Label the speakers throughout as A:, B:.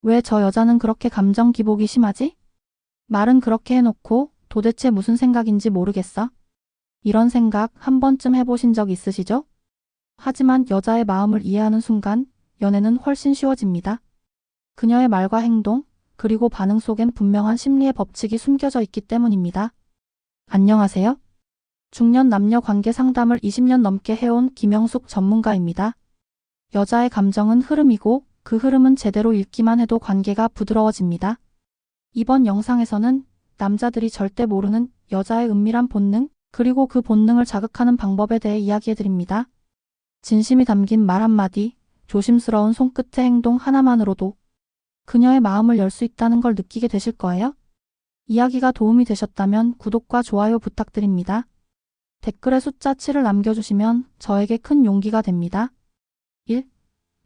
A: 왜 저 여자는 그렇게 감정 기복이 심하지? 말은 그렇게 해놓고 도대체 무슨 생각인지 모르겠어. 이런 생각 한 번쯤 해보신 적 있으시죠? 하지만 여자의 마음을 이해하는 순간 연애는 훨씬 쉬워집니다. 그녀의 말과 행동, 그리고 반응 속엔 분명한 심리의 법칙이 숨겨져 있기 때문입니다. 안녕하세요. 중년 남녀 관계 상담을 20년 넘게 해온 김영숙 전문가입니다. 여자의 감정은 흐름이고 그 흐름은 제대로 읽기만 해도 관계가 부드러워집니다. 이번 영상에서는 남자들이 절대 모르는 여자의 은밀한 본능, 그리고 그 본능을 자극하는 방법에 대해 이야기해드립니다. 진심이 담긴 말 한마디, 조심스러운 손끝의 행동 하나만으로도 그녀의 마음을 열 수 있다는 걸 느끼게 되실 거예요. 이야기가 도움이 되셨다면 구독과 좋아요 부탁드립니다. 댓글에 숫자 7을 남겨주시면 저에게 큰 용기가 됩니다. 1.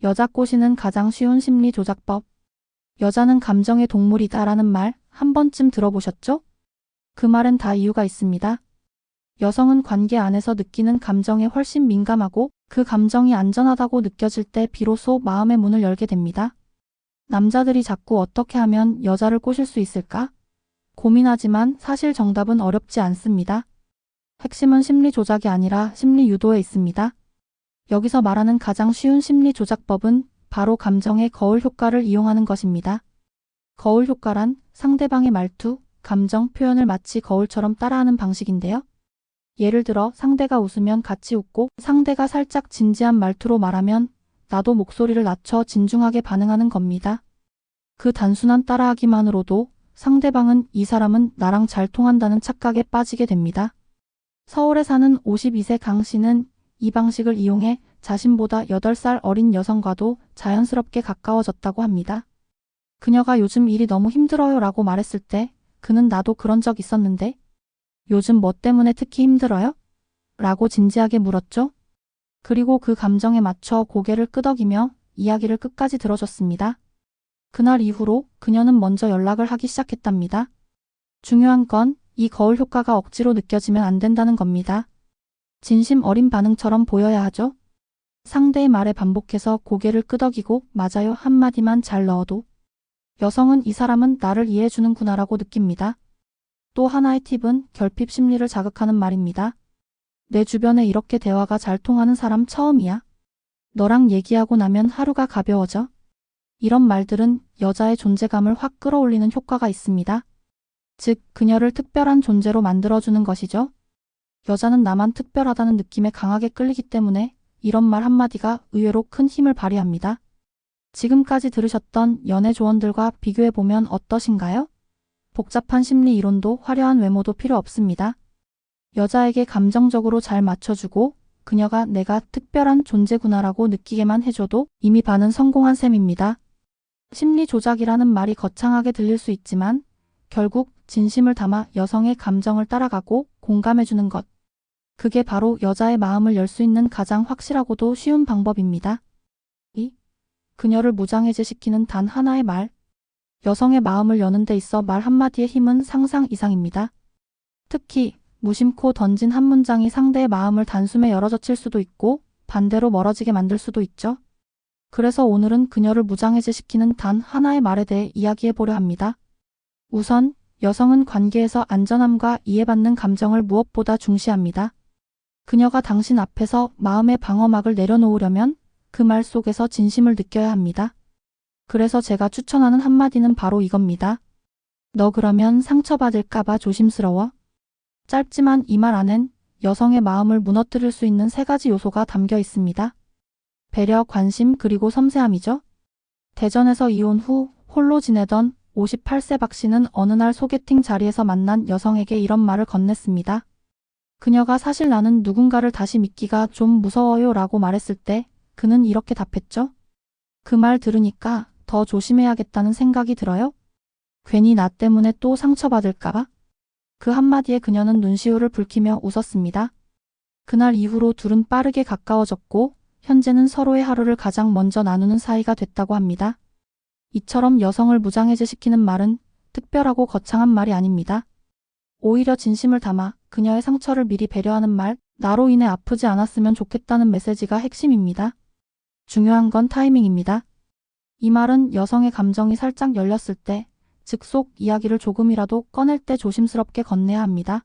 A: 여자 꼬시는 가장 쉬운 심리 조작법. 여자는 감정의 동물이다라는 말 한 번쯤 들어보셨죠? 그 말엔 다 이유가 있습니다. 여성은 관계 안에서 느끼는 감정에 훨씬 민감하고 그 감정이 안전하다고 느껴질 때 비로소 마음의 문을 열게 됩니다. 남자들이 자꾸 어떻게 하면 여자를 꼬실 수 있을까? 고민하지만 사실 정답은 어렵지 않습니다. 핵심은 심리 조작이 아니라 심리 유도에 있습니다. 여기서 말하는 가장 쉬운 심리 조작법은 바로 감정의 거울 효과를 이용하는 것입니다. 거울 효과란 상대방의 말투, 감정 표현을 마치 거울처럼 따라하는 방식인데요. 예를 들어 상대가 웃으면 같이 웃고 상대가 살짝 진지한 말투로 말하면 나도 목소리를 낮춰 진중하게 반응하는 겁니다. 그 단순한 따라하기만으로도 상대방은 이 사람은 나랑 잘 통한다는 착각에 빠지게 됩니다. 서울에 사는 52세 강 씨는 이 방식을 이용해 자신보다 8살 어린 여성과도 자연스럽게 가까워졌다고 합니다. 그녀가 요즘 일이 너무 힘들어요 라고 말했을 때 그는 나도 그런 적 있었는데 요즘 뭐 때문에 특히 힘들어요? 라고 진지하게 물었죠. 그리고 그 감정에 맞춰 고개를 끄덕이며 이야기를 끝까지 들어줬습니다. 그날 이후로 그녀는 먼저 연락을 하기 시작했답니다. 중요한 건 이 거울 효과가 억지로 느껴지면 안 된다는 겁니다. 진심 어린 반응처럼 보여야 하죠. 상대의 말에 반복해서 고개를 끄덕이고 맞아요 한마디만 잘 넣어도 여성은 이 사람은 나를 이해해주는구나라고 느낍니다. 또 하나의 팁은 결핍 심리를 자극하는 말입니다. 내 주변에 이렇게 대화가 잘 통하는 사람 처음이야. 너랑 얘기하고 나면 하루가 가벼워져. 이런 말들은 여자의 존재감을 확 끌어올리는 효과가 있습니다. 즉, 그녀를 특별한 존재로 만들어주는 것이죠. 여자는 나만 특별하다는 느낌에 강하게 끌리기 때문에 이런 말 한마디가 의외로 큰 힘을 발휘합니다. 지금까지 들으셨던 연애 조언들과 비교해보면 어떠신가요? 복잡한 심리 이론도 화려한 외모도 필요 없습니다. 여자에게 감정적으로 잘 맞춰주고 그녀가 내가 특별한 존재구나라고 느끼게만 해줘도 이미 반은 성공한 셈입니다. 심리 조작이라는 말이 거창하게 들릴 수 있지만 결국 진심을 담아 여성의 감정을 따라가고 공감해주는 것. 그게 바로 여자의 마음을 열 수 있는 가장 확실하고도 쉬운 방법입니다. 2. 그녀를 무장해제시키는 단 하나의 말. 여성의 마음을 여는 데 있어 말 한마디의 힘은 상상 이상입니다. 특히 무심코 던진 한 문장이 상대의 마음을 단숨에 열어젖힐 수도 있고 반대로 멀어지게 만들 수도 있죠. 그래서 오늘은 그녀를 무장해제시키는 단 하나의 말에 대해 이야기해보려 합니다. 우선 여성은 관계에서 안전함과 이해받는 감정을 무엇보다 중시합니다. 그녀가 당신 앞에서 마음의 방어막을 내려놓으려면 그 말 속에서 진심을 느껴야 합니다. 그래서 제가 추천하는 한마디는 바로 이겁니다. 너 그러면 상처받을까봐 조심스러워. 짧지만 이 말 안엔 여성의 마음을 무너뜨릴 수 있는 3가지 요소가 담겨 있습니다. 배려, 관심, 그리고 섬세함이죠. 대전에서 이혼 후 홀로 지내던 58세 박 씨는 어느 날 소개팅 자리에서 만난 여성에게 이런 말을 건넸습니다. 그녀가 사실 나는 누군가를 다시 믿기가 좀 무서워요 라고 말했을 때 그는 이렇게 답했죠. 그 말 들으니까 더 조심해야겠다는 생각이 들어요. 괜히 나 때문에 또 상처받을까봐. 그 한마디에 그녀는 눈시울을 붉히며 웃었습니다. 그날 이후로 둘은 빠르게 가까워졌고 현재는 서로의 하루를 가장 먼저 나누는 사이가 됐다고 합니다. 이처럼 여성을 무장해제시키는 말은 특별하고 거창한 말이 아닙니다. 오히려 진심을 담아 그녀의 상처를 미리 배려하는 말, 나로 인해 아프지 않았으면 좋겠다는 메시지가 핵심입니다. 중요한 건 타이밍입니다. 이 말은 여성의 감정이 살짝 열렸을 때, 즉 속 이야기를 조금이라도 꺼낼 때 조심스럽게 건네야 합니다.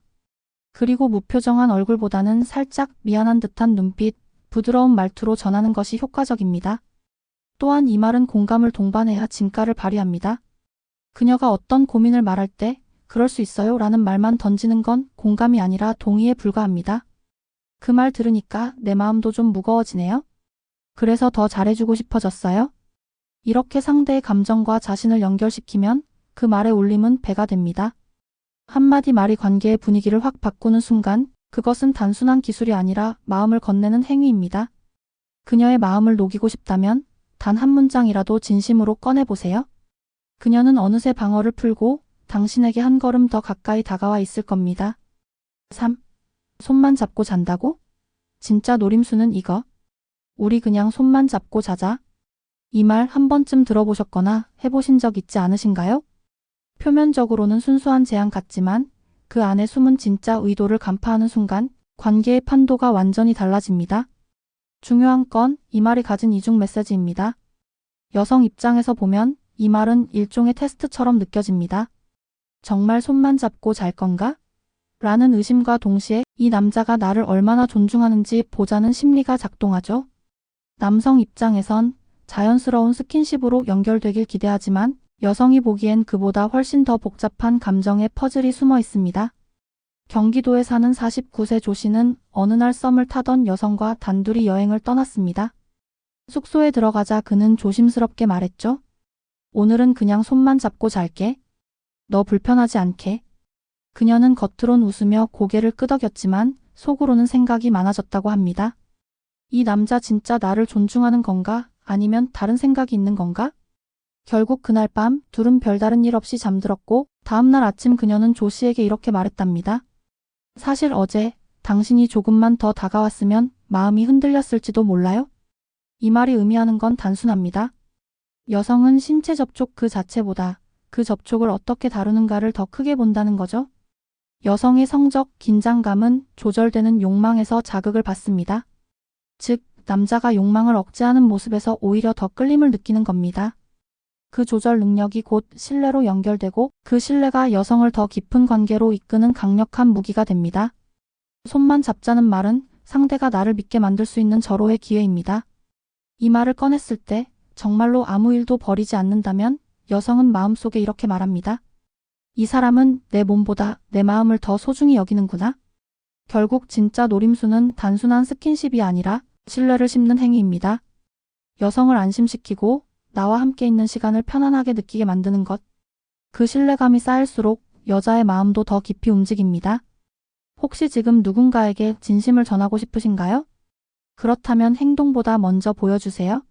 A: 그리고 무표정한 얼굴보다는 살짝 미안한 듯한 눈빛, 부드러운 말투로 전하는 것이 효과적입니다. 또한 이 말은 공감을 동반해야 진가를 발휘합니다. 그녀가 어떤 고민을 말할 때 그럴 수 있어요 라는 말만 던지는 건 공감이 아니라 동의에 불과합니다. 그 말 들으니까 내 마음도 좀 무거워지네요. 그래서 더 잘해주고 싶어졌어요. 이렇게 상대의 감정과 자신을 연결시키면 그 말의 울림은 배가 됩니다. 한마디 말이 관계의 분위기를 확 바꾸는 순간 그것은 단순한 기술이 아니라 마음을 건네는 행위입니다. 그녀의 마음을 녹이고 싶다면 단 한 문장이라도 진심으로 꺼내보세요. 그녀는 어느새 방어를 풀고 당신에게 한 걸음 더 가까이 다가와 있을 겁니다. 3. 손만 잡고 잔다고? 진짜 노림수는 이거. 우리 그냥 손만 잡고 자자. 이 말 한 번쯤 들어보셨거나 해보신 적 있지 않으신가요? 표면적으로는 순수한 제안 같지만 그 안에 숨은 진짜 의도를 간파하는 순간 관계의 판도가 완전히 달라집니다. 중요한 건 이 말이 가진 이중 메시지입니다. 여성 입장에서 보면 이 말은 일종의 테스트처럼 느껴집니다. 정말 손만 잡고 잘 건가? 라는 의심과 동시에 이 남자가 나를 얼마나 존중하는지 보자는 심리가 작동하죠. 남성 입장에선 자연스러운 스킨십으로 연결되길 기대하지만 여성이 보기엔 그보다 훨씬 더 복잡한 감정의 퍼즐이 숨어 있습니다. 경기도에 사는 49세 조 씨는 어느 날 썸을 타던 여성과 단둘이 여행을 떠났습니다. 숙소에 들어가자 그는 조심스럽게 말했죠. 오늘은 그냥 손만 잡고 잘게. 너 불편하지 않게. 그녀는 겉으론 웃으며 고개를 끄덕였지만 속으로는 생각이 많아졌다고 합니다. 이 남자 진짜 나를 존중하는 건가? 아니면 다른 생각이 있는 건가? 결국 그날 밤 둘은 별다른 일 없이 잠들었고 다음날 아침 그녀는 조 씨에게 이렇게 말했답니다. 사실 어제 당신이 조금만 더 다가왔으면 마음이 흔들렸을지도 몰라요? 이 말이 의미하는 건 단순합니다. 여성은 신체 접촉 그 자체보다 그 접촉을 어떻게 다루는가를 더 크게 본다는 거죠. 여성의 성적 긴장감은 조절되는 욕망에서 자극을 받습니다. 즉, 남자가 욕망을 억제하는 모습에서 오히려 더 끌림을 느끼는 겁니다. 그 조절 능력이 곧 신뢰로 연결되고 그 신뢰가 여성을 더 깊은 관계로 이끄는 강력한 무기가 됩니다. 손만 잡자는 말은 상대가 나를 믿게 만들 수 있는 절호의 기회입니다. 이 말을 꺼냈을 때 정말로 아무 일도 벌이지 않는다면 여성은 마음속에 이렇게 말합니다. 이 사람은 내 몸보다 내 마음을 더 소중히 여기는구나. 결국 진짜 노림수는 단순한 스킨십이 아니라 신뢰를 심는 행위입니다. 여성을 안심시키고 나와 함께 있는 시간을 편안하게 느끼게 만드는 것. 그 신뢰감이 쌓일수록 여자의 마음도 더 깊이 움직입니다. 혹시 지금 누군가에게 진심을 전하고 싶으신가요? 그렇다면 행동보다 먼저 보여주세요.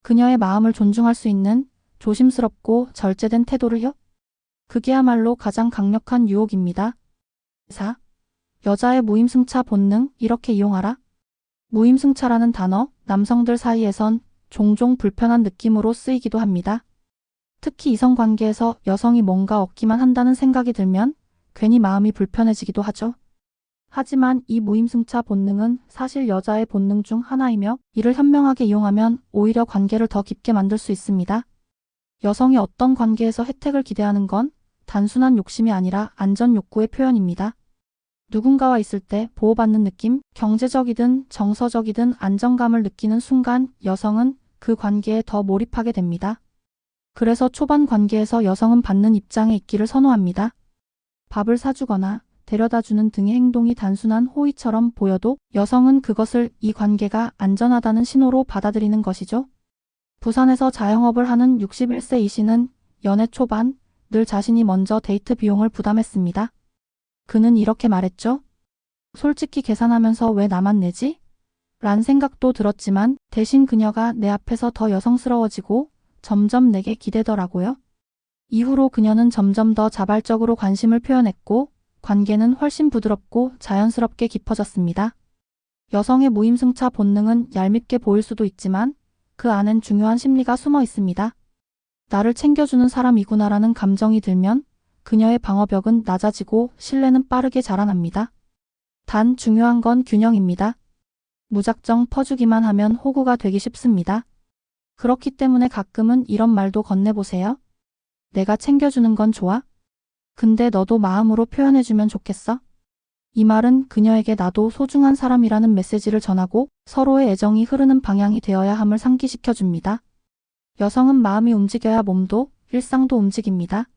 A: 그녀의 마음을 존중할 수 있는 조심스럽고 절제된 태도를요. 그게야말로 가장 강력한 유혹입니다. 4. 여자의 무임승차 본능 이렇게 이용하라. 무임승차라는 단어, 남성들 사이에선 종종 불편한 느낌으로 쓰이기도 합니다. 특히 이성관계에서 여성이 뭔가 얻기만 한다는 생각이 들면 괜히 마음이 불편해지기도 하죠. 하지만 이 무임승차 본능은 사실 여자의 본능 중 하나이며 이를 현명하게 이용하면 오히려 관계를 더 깊게 만들 수 있습니다. 여성이 어떤 관계에서 혜택을 기대하는 건 단순한 욕심이 아니라 안전 욕구의 표현입니다. 누군가와 있을 때 보호받는 느낌, 경제적이든 정서적이든 안정감을 느끼는 순간 여성은 그 관계에 더 몰입하게 됩니다. 그래서 초반 관계에서 여성은 받는 입장에 있기를 선호합니다. 밥을 사주거나 데려다주는 등의 행동이 단순한 호의처럼 보여도 여성은 그것을 이 관계가 안전하다는 신호로 받아들이는 것이죠. 부산에서 자영업을 하는 61세 이 씨는 연애 초반 늘 자신이 먼저 데이트 비용을 부담했습니다. 그는 이렇게 말했죠. 솔직히 계산하면서 왜 나만 내지? 란 생각도 들었지만 대신 그녀가 내 앞에서 더 여성스러워지고 점점 내게 기대더라고요. 이후로 그녀는 점점 더 자발적으로 관심을 표현했고 관계는 훨씬 부드럽고 자연스럽게 깊어졌습니다. 여성의 무임승차 본능은 얄밉게 보일 수도 있지만 그 안엔 중요한 심리가 숨어 있습니다. 나를 챙겨주는 사람이구나라는 감정이 들면 그녀의 방어벽은 낮아지고 신뢰는 빠르게 자라납니다. 단 중요한 건 균형입니다. 무작정 퍼주기만 하면 호구가 되기 쉽습니다. 그렇기 때문에 가끔은 이런 말도 건네보세요. 내가 챙겨주는 건 좋아? 근데 너도 마음으로 표현해주면 좋겠어? 이 말은 그녀에게 나도 소중한 사람이라는 메시지를 전하고 서로의 애정이 흐르는 방향이 되어야 함을 상기시켜줍니다. 여성은 마음이 움직여야 몸도 일상도 움직입니다.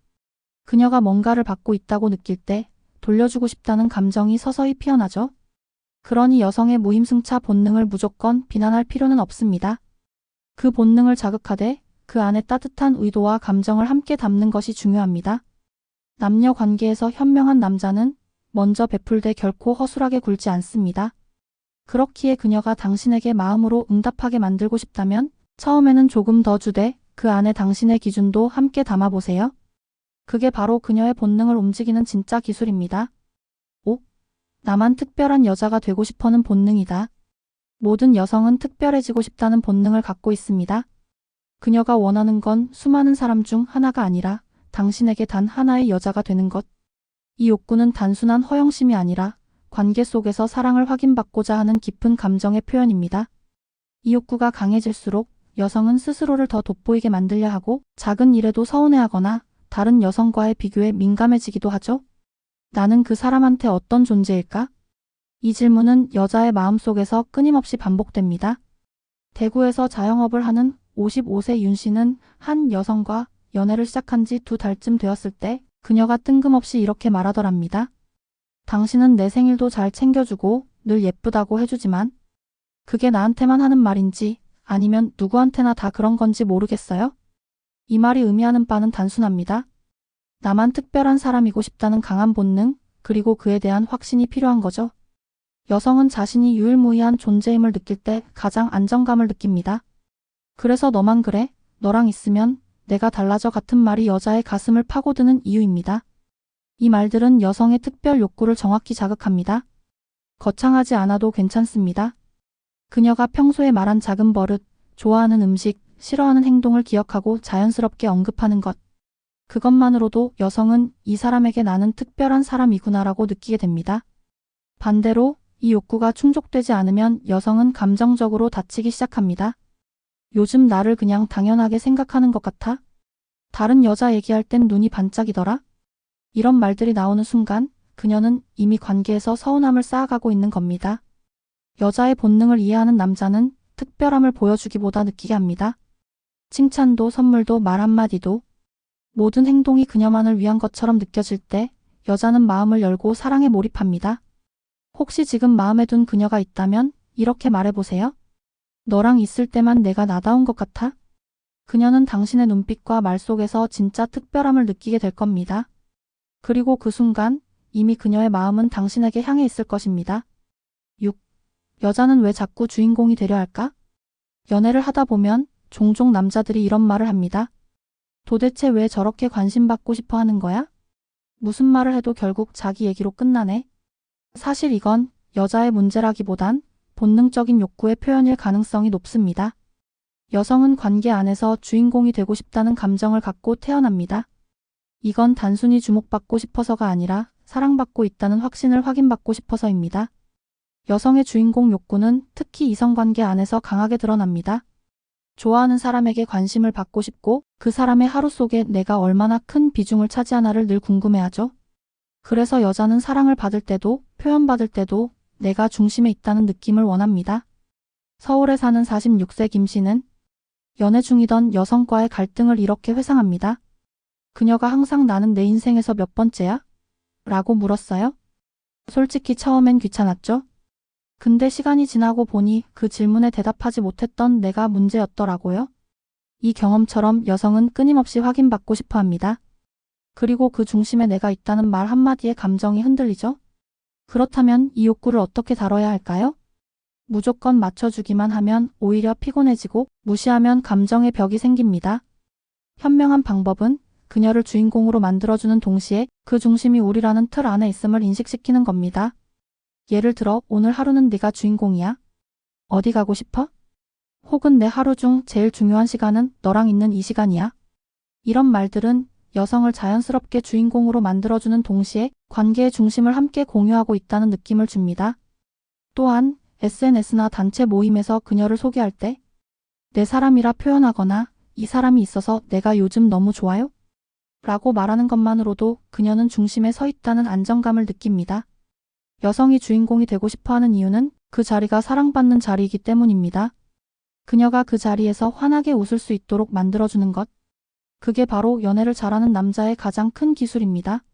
A: 그녀가 뭔가를 받고 있다고 느낄 때 돌려주고 싶다는 감정이 서서히 피어나죠. 그러니 여성의 무임승차 본능을 무조건 비난할 필요는 없습니다. 그 본능을 자극하되 그 안에 따뜻한 의도와 감정을 함께 담는 것이 중요합니다. 남녀 관계에서 현명한 남자는 먼저 베풀되 결코 허술하게 굴지 않습니다. 그렇기에 그녀가 당신에게 마음으로 응답하게 만들고 싶다면 처음에는 조금 더 주되 그 안에 당신의 기준도 함께 담아보세요. 그게 바로 그녀의 본능을 움직이는 진짜 기술입니다. 5. 나만 특별한 여자가 되고 싶어는 본능이다. 모든 여성은 특별해지고 싶다는 본능을 갖고 있습니다. 그녀가 원하는 건 수많은 사람 중 하나가 아니라 당신에게 단 하나의 여자가 되는 것. 이 욕구는 단순한 허영심이 아니라 관계 속에서 사랑을 확인받고자 하는 깊은 감정의 표현입니다. 이 욕구가 강해질수록 여성은 스스로를 더 돋보이게 만들려 하고 작은 일에도 서운해하거나 다른 여성과의 비교에 민감해지기도 하죠. 나는 그 사람한테 어떤 존재일까? 이 질문은 여자의 마음속에서 끊임없이 반복됩니다. 대구에서 자영업을 하는 55세 윤 씨는 한 여성과 연애를 시작한 지 2달쯤 되었을 때 그녀가 뜬금없이 이렇게 말하더랍니다. 당신은 내 생일도 잘 챙겨주고 늘 예쁘다고 해주지만 그게 나한테만 하는 말인지 아니면 누구한테나 다 그런 건지 모르겠어요? 이 말이 의미하는 바는 단순합니다. 나만 특별한 사람이고 싶다는 강한 본능, 그리고 그에 대한 확신이 필요한 거죠. 여성은 자신이 유일무이한 존재임을 느낄 때 가장 안정감을 느낍니다. 그래서 너만 그래, 너랑 있으면 내가 달라져 같은 말이 여자의 가슴을 파고드는 이유입니다. 이 말들은 여성의 특별 욕구를 정확히 자극합니다. 거창하지 않아도 괜찮습니다. 그녀가 평소에 말한 작은 버릇, 좋아하는 음식, 싫어하는 행동을 기억하고 자연스럽게 언급하는 것. 그것만으로도 여성은 이 사람에게 나는 특별한 사람이구나라고 느끼게 됩니다. 반대로 이 욕구가 충족되지 않으면 여성은 감정적으로 다치기 시작합니다. 요즘 나를 그냥 당연하게 생각하는 것 같아? 다른 여자 얘기할 땐 눈이 반짝이더라? 이런 말들이 나오는 순간 그녀는 이미 관계에서 서운함을 쌓아가고 있는 겁니다. 여자의 본능을 이해하는 남자는 특별함을 보여주기보다 느끼게 합니다. 칭찬도 선물도 말 한마디도 모든 행동이 그녀만을 위한 것처럼 느껴질 때 여자는 마음을 열고 사랑에 몰입합니다. 혹시 지금 마음에 둔 그녀가 있다면 이렇게 말해보세요. 너랑 있을 때만 내가 나다운 것 같아? 그녀는 당신의 눈빛과 말 속에서 진짜 특별함을 느끼게 될 겁니다. 그리고 그 순간 이미 그녀의 마음은 당신에게 향해 있을 것입니다. 6. 여자는 왜 자꾸 주인공이 되려 할까? 연애를 하다 보면 종종 남자들이 이런 말을 합니다. 도대체 왜 저렇게 관심받고 싶어 하는 거야? 무슨 말을 해도 결국 자기 얘기로 끝나네. 사실 이건 여자의 문제라기보단 본능적인 욕구의 표현일 가능성이 높습니다. 여성은 관계 안에서 주인공이 되고 싶다는 감정을 갖고 태어납니다. 이건 단순히 주목받고 싶어서가 아니라 사랑받고 있다는 확신을 확인받고 싶어서입니다. 여성의 주인공 욕구는 특히 이성관계 안에서 강하게 드러납니다. 좋아하는 사람에게 관심을 받고 싶고 그 사람의 하루 속에 내가 얼마나 큰 비중을 차지하나를 늘 궁금해하죠. 그래서 여자는 사랑을 받을 때도 표현받을 때도 내가 중심에 있다는 느낌을 원합니다. 서울에 사는 46세 김 씨는 연애 중이던 여성과의 갈등을 이렇게 회상합니다. 그녀가 항상 나는 내 인생에서 몇 번째야? 라고 물었어요. 솔직히 처음엔 귀찮았죠. 근데 시간이 지나고 보니 그 질문에 대답하지 못했던 내가 문제였더라고요. 이 경험처럼 여성은 끊임없이 확인받고 싶어 합니다. 그리고 그 중심에 내가 있다는 말 한마디에 감정이 흔들리죠. 그렇다면 이 욕구를 어떻게 다뤄야 할까요? 무조건 맞춰주기만 하면 오히려 피곤해지고 무시하면 감정의 벽이 생깁니다. 현명한 방법은 그녀를 주인공으로 만들어주는 동시에 그 중심이 우리라는 틀 안에 있음을 인식시키는 겁니다. 예를 들어 오늘 하루는 네가 주인공이야. 어디 가고 싶어? 혹은 내 하루 중 제일 중요한 시간은 너랑 있는 이 시간이야. 이런 말들은 여성을 자연스럽게 주인공으로 만들어주는 동시에 관계의 중심을 함께 공유하고 있다는 느낌을 줍니다. 또한 SNS나 단체 모임에서 그녀를 소개할 때 내 사람이라 표현하거나 이 사람이 있어서 내가 요즘 너무 좋아요? 라고 말하는 것만으로도 그녀는 중심에 서 있다는 안정감을 느낍니다. 여성이 주인공이 되고 싶어하는 이유는 그 자리가 사랑받는 자리이기 때문입니다. 그녀가 그 자리에서 환하게 웃을 수 있도록 만들어주는 것. 그게 바로 연애를 잘하는 남자의 가장 큰 기술입니다.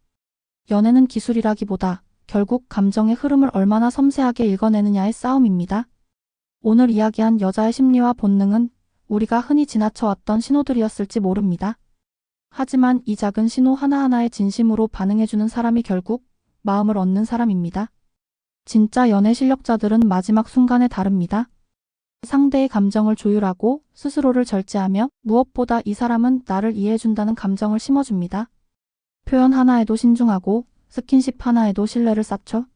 A: 연애는 기술이라기보다 결국 감정의 흐름을 얼마나 섬세하게 읽어내느냐의 싸움입니다. 오늘 이야기한 여자의 심리와 본능은 우리가 흔히 지나쳐왔던 신호들이었을지 모릅니다. 하지만 이 작은 신호 하나하나에 진심으로 반응해주는 사람이 결국 마음을 얻는 사람입니다. 진짜 연애 실력자들은 마지막 순간에 다릅니다. 상대의 감정을 조율하고 스스로를 절제하며 무엇보다 이 사람은 나를 이해해준다는 감정을 심어줍니다. 표현 하나에도 신중하고 스킨십 하나에도 신뢰를 쌓죠.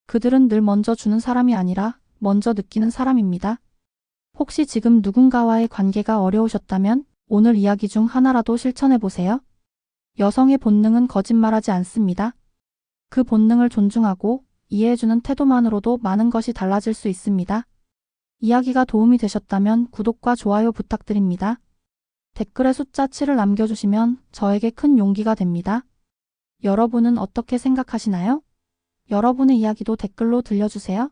A: 그들은 늘 먼저 주는 사람이 아니라 먼저 느끼는 사람입니다. 혹시 지금 누군가와의 관계가 어려우셨다면 오늘 이야기 중 하나라도 실천해보세요. 여성의 본능은 거짓말하지 않습니다. 그 본능을 존중하고 이해해주는 태도만으로도 많은 것이 달라질 수 있습니다. 이야기가 도움이 되셨다면 구독과 좋아요 부탁드립니다. 댓글에 숫자 7을 남겨주시면 저에게 큰 용기가 됩니다. 여러분은 어떻게 생각하시나요? 여러분의 이야기도 댓글로 들려주세요.